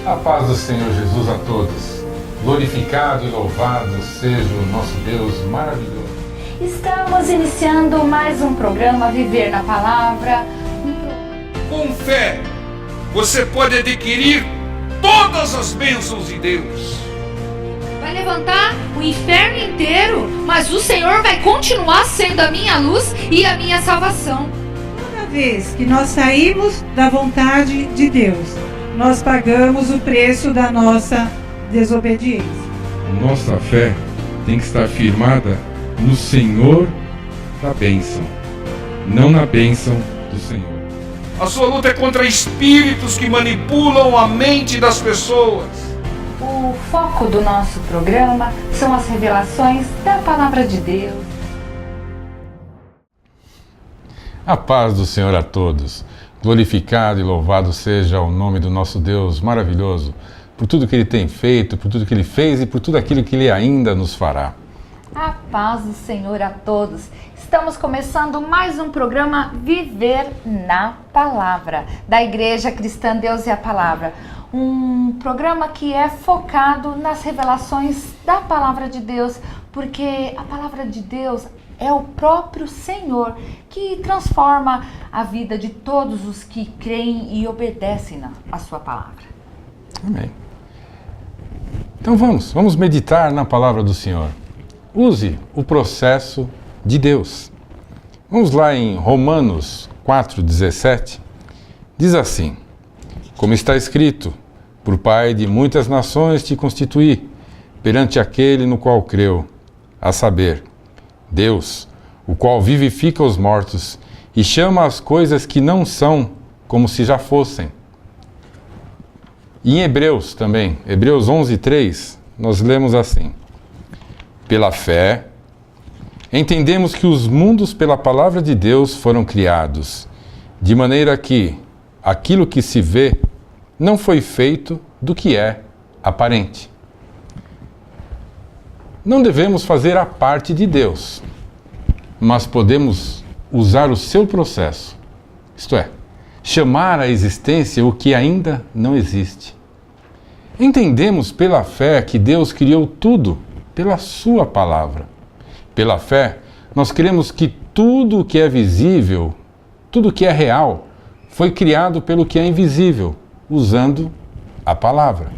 A paz do Senhor Jesus a todos. Glorificado e louvado seja o nosso Deus maravilhoso. Estamos iniciando mais um programa Viver na Palavra. Com fé, você pode adquirir todas as bênçãos de Deus. Vai levantar o inferno inteiro, mas o Senhor vai continuar sendo a minha luz e a minha salvação. Toda vez que nós saímos da vontade de Deus, nós pagamos o preço da nossa desobediência. Nossa fé tem que estar firmada no Senhor da bênção, não na bênção do Senhor. A sua luta é contra espíritos que manipulam a mente das pessoas. O foco do nosso programa são as revelações da Palavra de Deus. A paz do Senhor a todos. Glorificado e louvado seja o nome do nosso Deus maravilhoso, por tudo que Ele tem feito, por tudo que Ele fez e por tudo aquilo que Ele ainda nos fará. A paz do Senhor a todos. Estamos começando mais um programa Viver na Palavra, da Igreja Cristã Deus e a Palavra. Um programa que é focado nas revelações da Palavra de Deus, porque a Palavra de Deus é o próprio Senhor que transforma a vida de todos os que creem e obedecem a sua palavra. Amém. Então vamos meditar na palavra do Senhor. Use o processo de Deus. Vamos lá em Romanos 4,17. Diz assim: como está escrito, por Pai de muitas nações te constituí, perante aquele no qual creu, a saber, Deus, o qual vivifica os mortos e chama as coisas que não são como se já fossem. E em Hebreus também, Hebreus 11:3, nós lemos assim: pela fé, entendemos que os mundos pela palavra de Deus foram criados, de maneira que aquilo que se vê não foi feito do que é aparente. Não devemos fazer a parte de Deus, mas podemos usar o seu processo, isto é, chamar à existência o que ainda não existe. Entendemos pela fé que Deus criou tudo pela sua palavra. Pela fé, nós cremos que tudo o que é visível, tudo o que é real, foi criado pelo que é invisível, usando a palavra.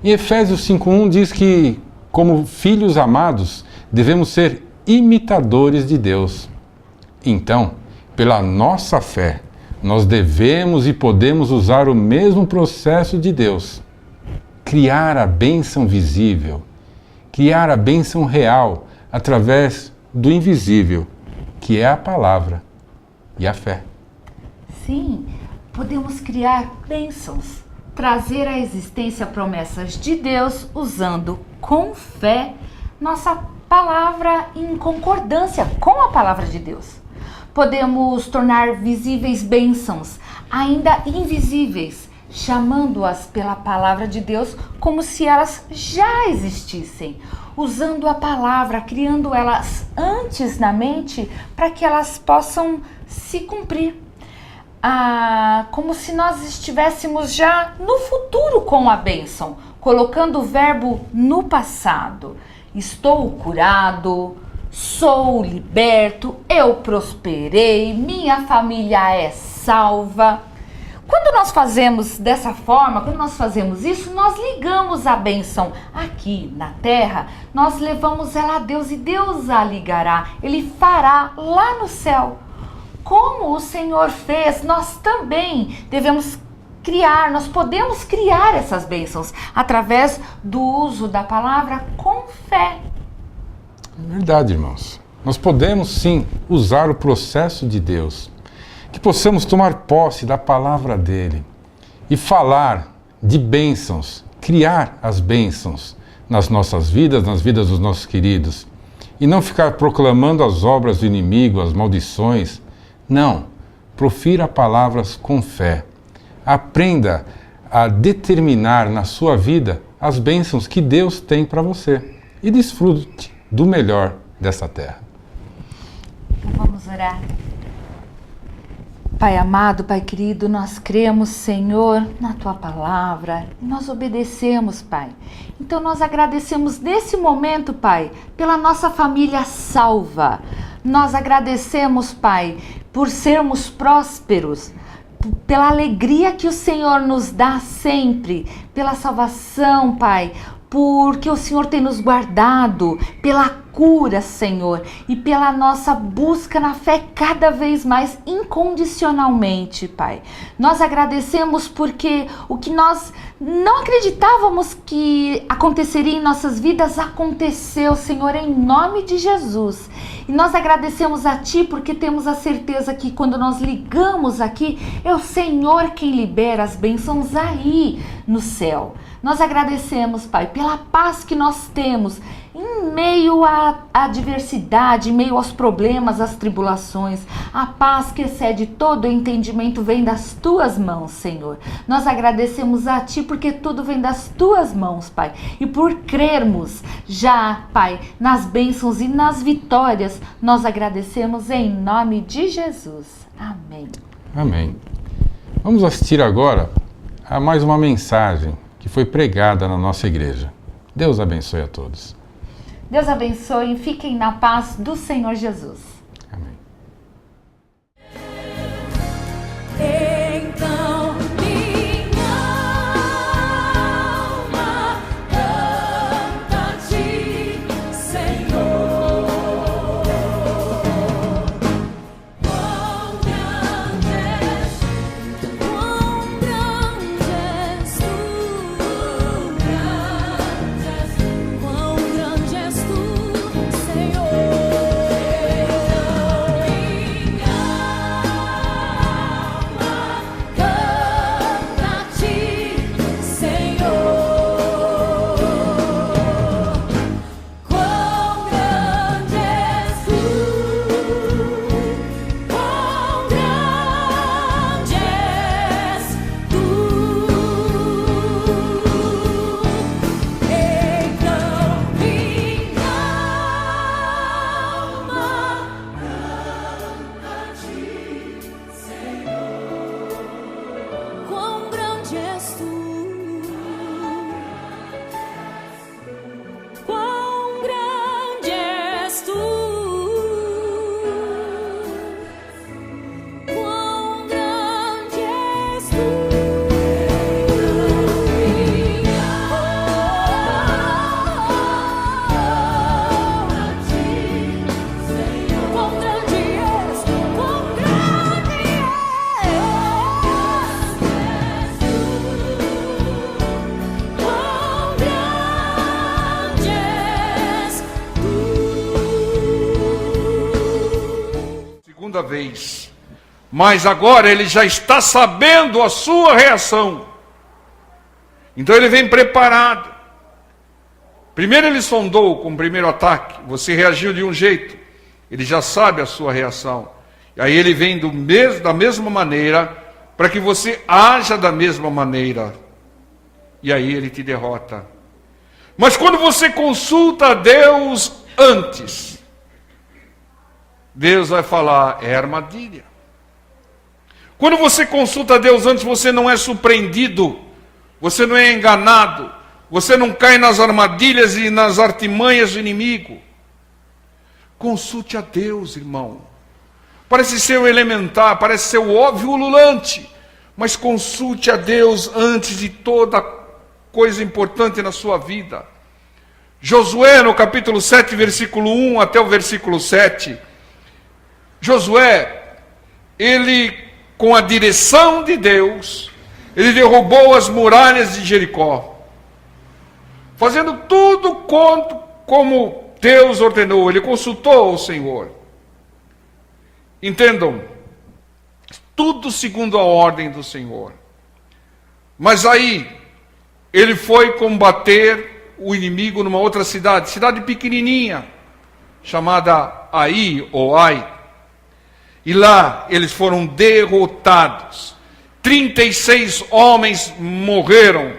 Em Efésios 5:1 diz que, como filhos amados, devemos ser imitadores de Deus. Então, pela nossa fé, nós devemos e podemos usar o mesmo processo de Deus. Criar a bênção visível, criar a bênção real através do invisível, que é a palavra e a fé. Sim, podemos criar bênçãos, trazer à existência promessas de Deus usando com fé nossa palavra em concordância com a palavra de Deus. Podemos tornar visíveis bênçãos, ainda invisíveis, chamando-as pela palavra de Deus como se elas já existissem, usando a palavra, criando elas antes na mente para que elas possam se cumprir. Como se nós estivéssemos já no futuro com a bênção, colocando o verbo no passado. Estou curado, sou liberto, eu prosperei, minha família é salva. Quando nós fazemos dessa forma, quando nós fazemos isso, nós ligamos a bênção aqui na terra, nós levamos ela a Deus e Deus a ligará, Ele fará lá no céu. Como o Senhor fez, nós também devemos criar, nós podemos criar essas bênçãos através do uso da palavra com fé. É verdade, irmãos. Nós podemos sim usar o processo de Deus, que possamos tomar posse da palavra dele e falar de bênçãos, criar as bênçãos nas nossas vidas, nas vidas dos nossos queridos, e não ficar proclamando as obras do inimigo, as maldições. Não, profira palavras com fé. Aprenda a determinar na sua vida as bênçãos que Deus tem para você e desfrute do melhor dessa terra. Então vamos orar. Pai amado, Pai querido, nós cremos, Senhor, na Tua palavra, e nós obedecemos, Pai. Então nós agradecemos nesse momento, Pai, pela nossa família salva. Nós agradecemos, Pai, por sermos prósperos, pela alegria que o Senhor nos dá sempre, pela salvação, Pai, porque o Senhor tem nos guardado, pela cura, Senhor, e pela nossa busca na fé cada vez mais incondicionalmente, Pai. Nós agradecemos porque o que nós não acreditávamos que aconteceria em nossas vidas, aconteceu, Senhor, em nome de Jesus. E nós agradecemos a Ti porque temos a certeza que quando nós ligamos aqui, é o Senhor quem libera as bênçãos aí no céu. Nós agradecemos, Pai, pela paz que nós temos em meio à adversidade, em meio aos problemas, às tribulações. A paz que excede todo o entendimento vem das Tuas mãos, Senhor. Nós agradecemos a Ti porque tudo vem das Tuas mãos, Pai. E por crermos já, Pai, nas bênçãos e nas vitórias, nós agradecemos em nome de Jesus. Amém. Amém. Vamos assistir agora a mais uma mensagem que foi pregada na nossa igreja. Deus abençoe a todos. Deus abençoe e fiquem na paz do Senhor Jesus. Amém. Então minha alma canta a Ti, Senhor. Quão grande és Tu, quão grande és Tu, Senhor. segunda vez. Mas agora ele já está sabendo a sua reação. Então ele vem preparado. Primeiro ele sondou com o primeiro ataque. Você reagiu de um jeito. Ele já sabe a sua reação. E aí ele vem da mesma maneira, para que você haja da mesma maneira. E aí ele te derrota. Mas quando você consulta a Deus antes, Deus vai falar, é armadilha. Quando você consulta a Deus antes, você não é surpreendido, você não é enganado, você não cai nas armadilhas e nas artimanhas do inimigo. Consulte a Deus, irmão. Parece ser o elementar, parece ser o óbvio ululante, mas consulte a Deus antes de toda coisa importante na sua vida. Josué, no capítulo 7, versículo 1 até o versículo 7, Josué, ele, com a direção de Deus, ele derrubou as muralhas de Jericó, fazendo tudo como Deus ordenou. Ele consultou o Senhor. Entendam, tudo segundo a ordem do Senhor. Mas aí, ele foi combater o inimigo numa outra cidade pequenininha, chamada Ai ou Ai. E lá eles foram derrotados. 36 homens morreram,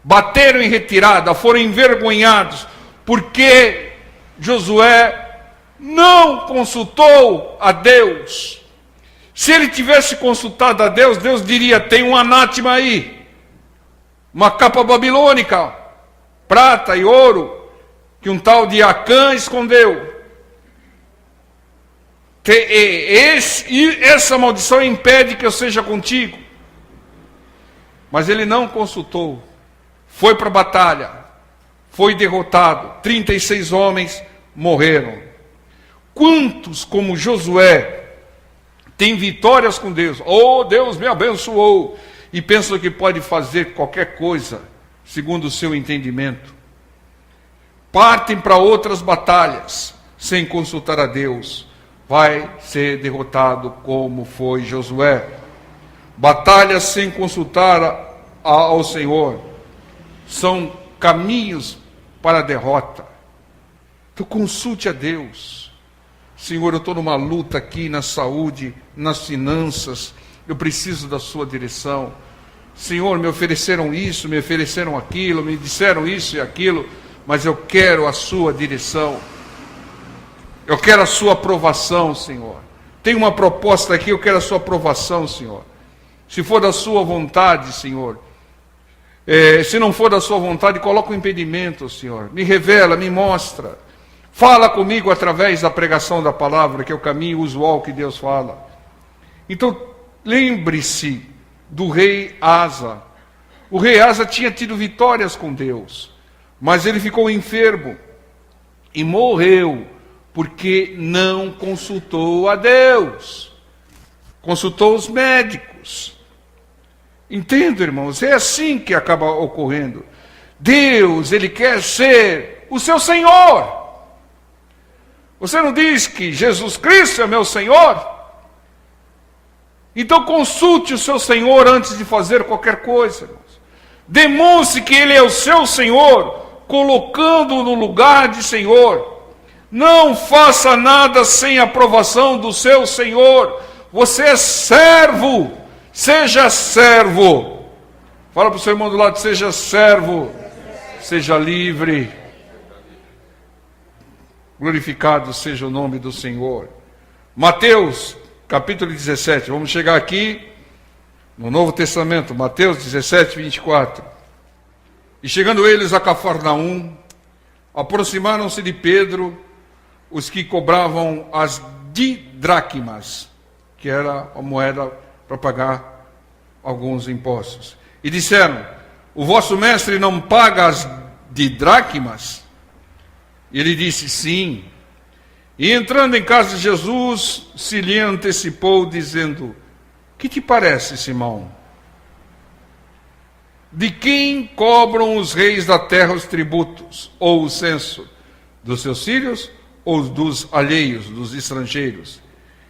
bateram em retirada, foram envergonhados, porque Josué não consultou a Deus. Se ele tivesse consultado a Deus, Deus diria: tem um anátema aí, uma capa babilônica, prata e ouro, que um tal de Acã escondeu. Essa maldição impede que eu seja contigo. Mas ele não consultou, foi para a batalha, foi derrotado, 36 homens morreram. Quantos, como Josué, têm vitórias com Deus? Oh, Deus me abençoou, e pensam que pode fazer qualquer coisa segundo o seu entendimento. Partem para outras batalhas sem consultar a Deus. Vai ser derrotado como foi Josué. Batalhas sem consultar ao Senhor são caminhos para a derrota. Então consulte a Deus. Senhor, eu estou numa luta aqui na saúde, nas finanças, eu preciso da sua direção. Senhor, me ofereceram isso, me ofereceram aquilo, me disseram isso e aquilo, mas eu quero a sua direção. Eu quero a sua aprovação, Senhor. Tem uma proposta aqui, eu quero a sua aprovação, Senhor. Se for da sua vontade, Senhor. Se não for da sua vontade, coloca um impedimento, Senhor. Me revela, me mostra. Fala comigo através da pregação da palavra, que é o caminho usual que Deus fala. Então, lembre-se do rei Asa. O rei Asa tinha tido vitórias com Deus, mas ele ficou enfermo e morreu, porque não consultou a Deus, consultou os médicos. Entendo, irmãos, é assim que acaba ocorrendo. Deus, Ele quer ser o seu Senhor. Você não diz que Jesus Cristo é meu Senhor? Então consulte o seu Senhor antes de fazer qualquer coisa, irmãos. Demonstre que Ele é o seu Senhor, colocando-o no lugar de Senhor. Não faça nada sem a aprovação do seu Senhor. Você é servo. Seja servo. Fala para o seu irmão do lado: seja servo. Seja livre. Glorificado seja o nome do Senhor. Mateus, capítulo 17. Vamos chegar aqui no Novo Testamento. Mateus 17, 24. E chegando eles a Cafarnaum, aproximaram-se de Pedro os que cobravam as didraquimas, que era a moeda para pagar alguns impostos. E disseram: o vosso mestre não paga as didraquimas? E ele disse: sim. E entrando em casa de Jesus, se lhe antecipou, dizendo: que te parece, Simão? De quem cobram os reis da terra os tributos, ou o censo? Dos seus filhos ou dos alheios, dos estrangeiros?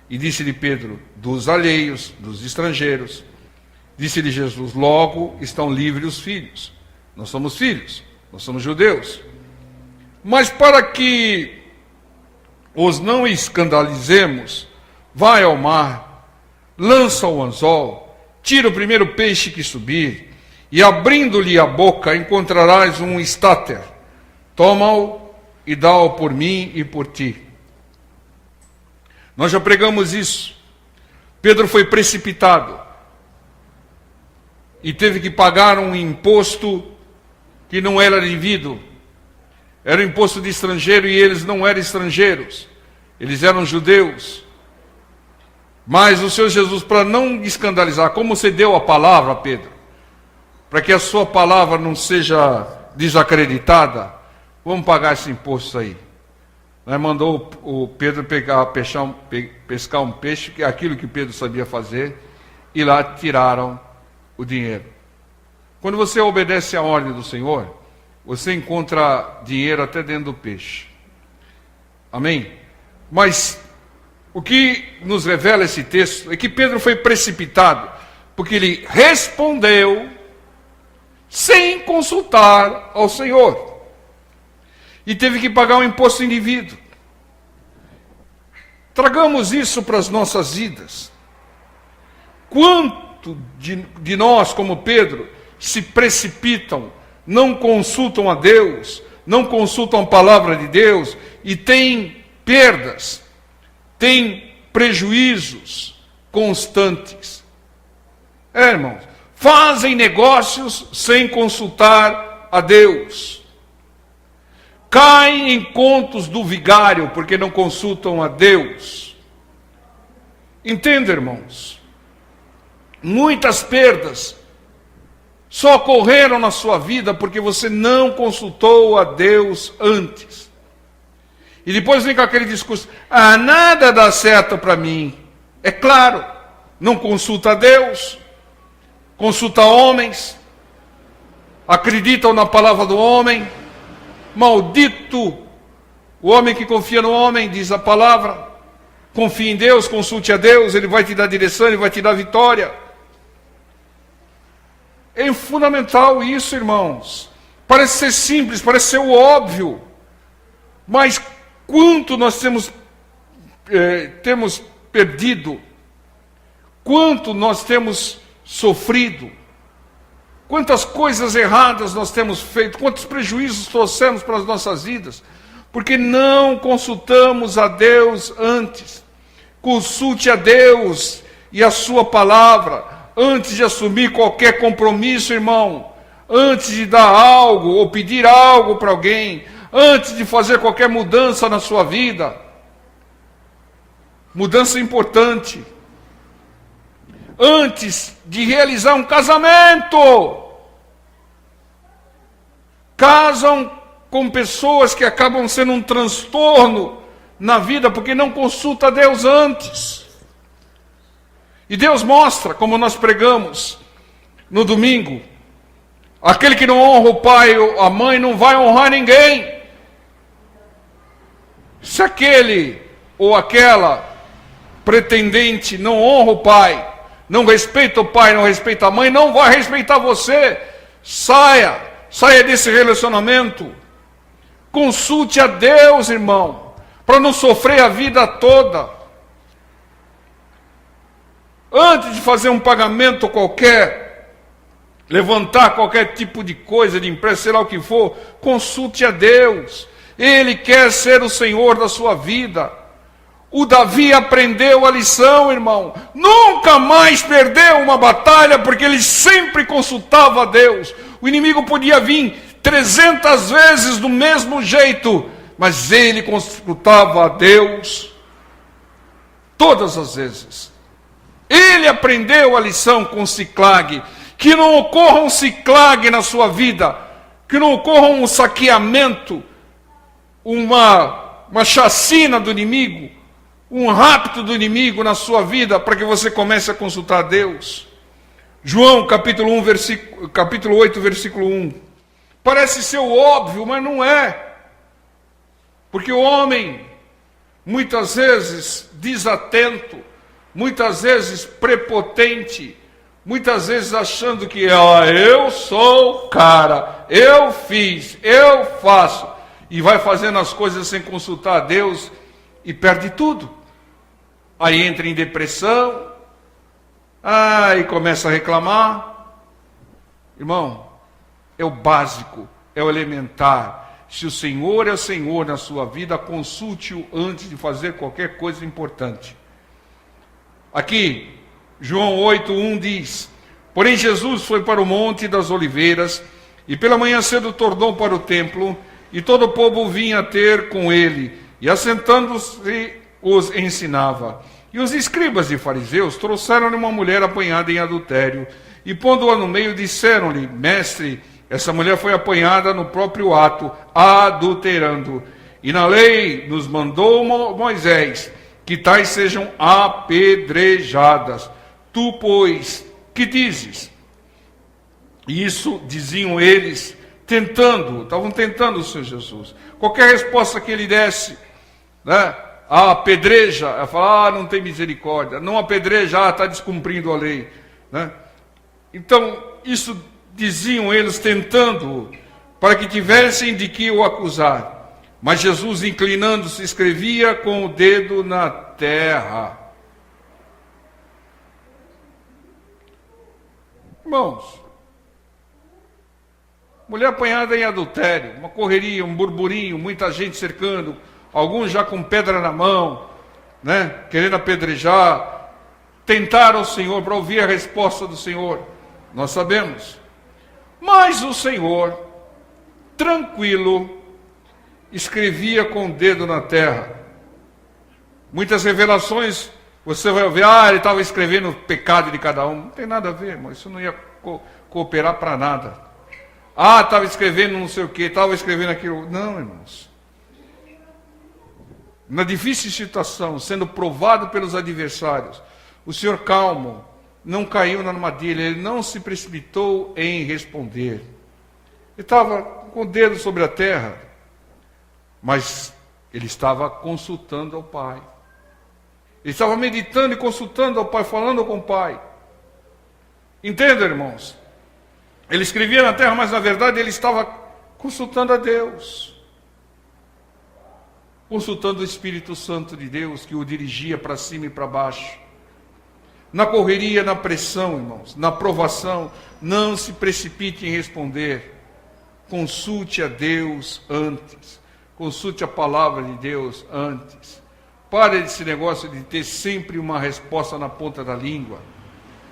E disse-lhe Pedro: dos alheios, dos estrangeiros. Disse-lhe Jesus: logo estão livres os filhos. Nós somos filhos, nós somos judeus. Mas para que os não escandalizemos, vai ao mar, lança o anzol, tira o primeiro peixe que subir, e abrindo-lhe a boca encontrarás um estáter. Toma-o e dá-o por mim e por ti. Nós já pregamos isso. Pedro foi precipitado e teve que pagar um imposto que não era devido. Era o imposto de estrangeiro, e eles não eram estrangeiros, eles eram judeus. Mas o Senhor Jesus, para não escandalizar, como você deu a palavra, Pedro, para que a sua palavra não seja desacreditada, vamos pagar esse imposto aí. Mandou o Pedro pescar um peixe, que é aquilo que Pedro sabia fazer, e lá tiraram o dinheiro. Quando você obedece à ordem do Senhor, você encontra dinheiro até dentro do peixe. Amém? Mas o que nos revela esse texto é que Pedro foi precipitado, porque ele respondeu sem consultar ao Senhor. E teve que pagar um imposto indevido. Tragamos isso para as nossas vidas. Quanto de nós, como Pedro, se precipitam, não consultam a Deus, não consultam a palavra de Deus, e têm perdas, têm prejuízos constantes. Irmãos, fazem negócios sem consultar a Deus. Caem em contos do vigário porque não consultam a Deus. Entenda, irmãos, muitas perdas só ocorreram na sua vida porque você não consultou a Deus antes. E depois vem com aquele discurso: ah, nada dá certo para mim. É claro, não consulta a Deus, consulta homens, acreditam na palavra do homem. Maldito o homem que confia no homem, diz a palavra. Confie em Deus, consulte a Deus, Ele vai te dar direção, Ele vai te dar vitória. É fundamental isso, irmãos. Parece ser simples, parece ser o óbvio. Mas quanto nós temos perdido, quanto nós temos sofrido, quantas coisas erradas nós temos feito, quantos prejuízos trouxemos para as nossas vidas, porque não consultamos a Deus antes. Consulte a Deus e a sua palavra antes de assumir qualquer compromisso, irmão, antes de dar algo ou pedir algo para alguém, antes de fazer qualquer mudança na sua vida. Mudança importante. Antes de realizar um casamento. Casam com pessoas que acabam sendo um transtorno na vida porque não consulta a Deus antes. E Deus mostra, como nós pregamos no domingo, aquele que não honra o pai ou a mãe não vai honrar ninguém. Se aquele ou aquela pretendente não honra o pai, não respeita o pai, não respeita a mãe, não vai respeitar você. Saia desse relacionamento. Consulte a Deus, irmão, para não sofrer a vida toda. Antes de fazer um pagamento qualquer, levantar qualquer tipo de coisa, de empréstimo, sei lá o que for, consulte a Deus. Ele quer ser o Senhor da sua vida. O Davi aprendeu a lição, irmão. Nunca mais perdeu uma batalha, porque ele sempre consultava a Deus. O inimigo podia vir 300 vezes do mesmo jeito, mas ele consultava a Deus todas as vezes. Ele aprendeu a lição com Siclag. Que não ocorra um Siclag na sua vida, que não ocorra um saqueamento, uma chacina do inimigo, um rapto do inimigo na sua vida, para que você comece a consultar a Deus. João capítulo 8, versículo 1. Parece ser o óbvio, mas não é. Porque o homem, muitas vezes desatento, muitas vezes prepotente, muitas vezes achando que eu sou o cara, eu fiz, eu faço, e vai fazendo as coisas sem consultar a Deus e perde tudo. Aí entra em depressão, e começa a reclamar. Irmão, é o básico, é o elementar. Se o Senhor é o Senhor na sua vida, consulte-o antes de fazer qualquer coisa importante. Aqui, João 8:1 diz: porém Jesus foi para o Monte das Oliveiras, e pela manhã cedo tornou para o templo, e todo o povo vinha ter com ele, e assentando-se os ensinava. E os escribas e fariseus trouxeram-lhe uma mulher apanhada em adultério, e pondo-a no meio, disseram-lhe: mestre, essa mulher foi apanhada no próprio ato, adulterando. E na lei nos mandou Moisés que tais sejam apedrejadas. Tu, pois, que dizes? Isso diziam eles, estavam tentando o Senhor Jesus. Qualquer resposta que ele desse, né? Apedreja, ela fala, não tem misericórdia. Não apedreja, está descumprindo a lei, né? Então, isso diziam eles, tentando, para que tivessem de que o acusar. Mas Jesus, inclinando-se, escrevia com o dedo na terra. Irmãos, mulher apanhada em adultério, uma correria, um burburinho, muita gente cercando, alguns já com pedra na mão, né, querendo apedrejar. tentar o Senhor, para ouvir a resposta do Senhor. Nós sabemos. Mas o Senhor, tranquilo, escrevia com o dedo na terra. Muitas revelações, você vai ver, ele estava escrevendo o pecado de cada um. Não tem nada a ver, irmão, isso não ia cooperar para nada. Estava escrevendo não sei o que, estava escrevendo aquilo. Não, irmãos. Na difícil situação, sendo provado pelos adversários, o Senhor calmo, não caiu na armadilha, ele não se precipitou em responder. Ele estava com o dedo sobre a terra, mas ele estava consultando ao Pai. Ele estava meditando e consultando ao Pai, falando com o Pai. Entenda, irmãos? Ele escrevia na terra, mas na verdade ele estava consultando a Deus. Consultando o Espírito Santo de Deus, que o dirigia para cima e para baixo. Na correria, na pressão, irmãos, na provação, não se precipite em responder. Consulte a Deus antes. Consulte a palavra de Deus antes. Pare desse negócio de ter sempre uma resposta na ponta da língua.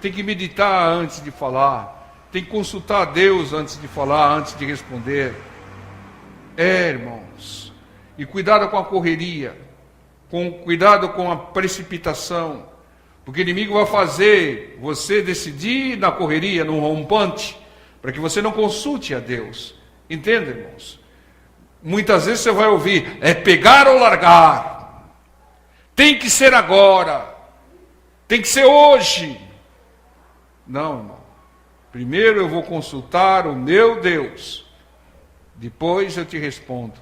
Tem que meditar antes de falar. Tem que consultar a Deus antes de falar, antes de responder. Irmãos. E cuidado com a correria. Cuidado com a precipitação. Porque o inimigo vai fazer você decidir na correria, num rompante, para que você não consulte a Deus. Entende, irmãos? Muitas vezes você vai ouvir, é pegar ou largar. Tem que ser agora. Tem que ser hoje. Não, irmão. Primeiro eu vou consultar o meu Deus. Depois eu te respondo.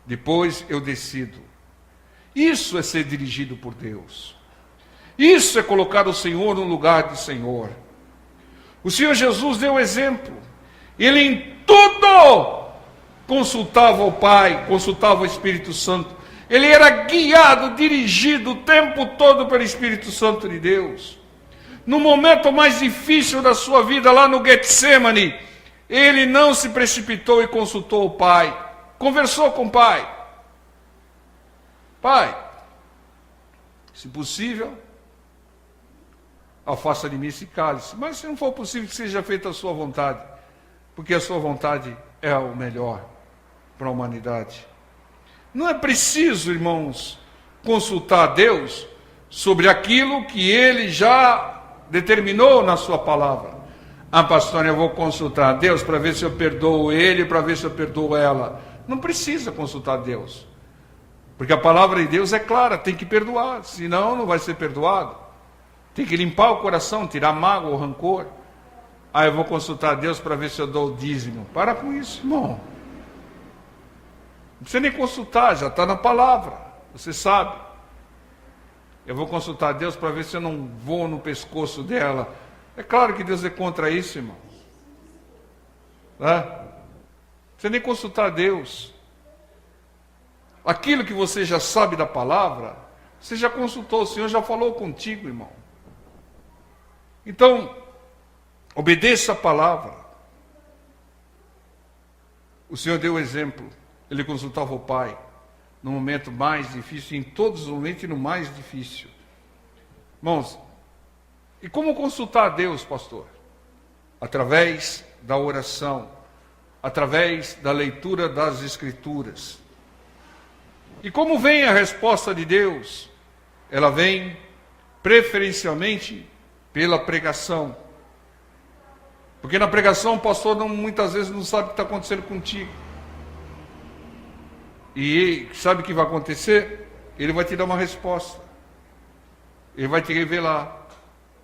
Depois eu decido. Isso é ser dirigido por Deus. Isso é colocar o Senhor no lugar de Senhor. O Senhor Jesus deu exemplo. Ele em tudo consultava o Pai, consultava o Espírito Santo. Ele era guiado, dirigido o tempo todo pelo Espírito Santo de Deus. No momento mais difícil da sua vida, lá no Getsemane, ele não se precipitou e consultou o Pai. Conversou com o Pai. Pai, se possível, afasta de mim esse cálice. Mas se não for possível que seja feita a sua vontade, porque a sua vontade é o melhor para a humanidade. Não é preciso, irmãos, consultar a Deus sobre aquilo que Ele já determinou na sua palavra. Pastor, eu vou consultar a Deus para ver se eu perdoo ele, para ver se eu perdoo ela. Não precisa consultar a Deus. Porque a palavra de Deus é clara, tem que perdoar, senão não vai ser perdoado. Tem que limpar o coração, tirar mágoa ou rancor. Eu vou consultar a Deus para ver se eu dou o dízimo. Para com isso, irmão. Não precisa nem consultar, já está na palavra. Você sabe. Eu vou consultar a Deus para ver se eu não vou no pescoço dela. É claro que Deus é contra isso, irmão. Não precisa nem consultar a Deus. Aquilo que você já sabe da palavra, você já consultou, o Senhor já falou contigo, irmão. Então, obedeça a palavra. O Senhor deu o exemplo. Ele consultava o Pai no momento mais difícil, em todos os momentos e no mais difícil. Irmãos, e como consultar a Deus, pastor? Através da oração, através da leitura das Escrituras. E como vem a resposta de Deus? Ela vem preferencialmente pela pregação. Porque na pregação o pastor muitas vezes não sabe o que está acontecendo contigo. E sabe o que vai acontecer? Ele vai te dar uma resposta. Ele vai te revelar.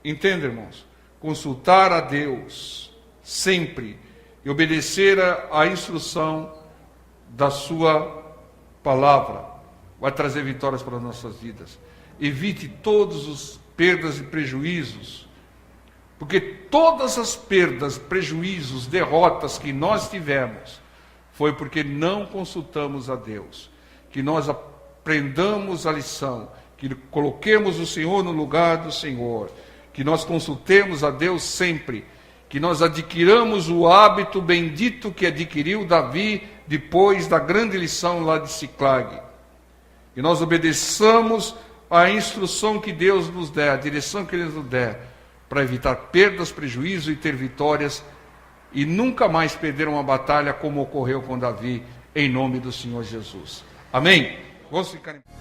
Entende, irmãos? Consultar a Deus sempre e obedecer à instrução da sua palavra vai trazer vitórias para as nossas vidas. Evite todos os perdas e prejuízos, porque todas as perdas, prejuízos, derrotas que nós tivemos foi porque não consultamos a Deus. Que nós aprendamos a lição, que coloquemos o Senhor no lugar do Senhor, que nós consultemos a Deus sempre, que nós adquiramos o hábito bendito que adquiriu Davi depois da grande lição lá de Siclag. Que nós obedeçamos a instrução que Deus nos der, a direção que Ele nos der, para evitar perdas, prejuízo e ter vitórias, e nunca mais perder uma batalha como ocorreu com Davi, em nome do Senhor Jesus. Amém? Vamos ficar em...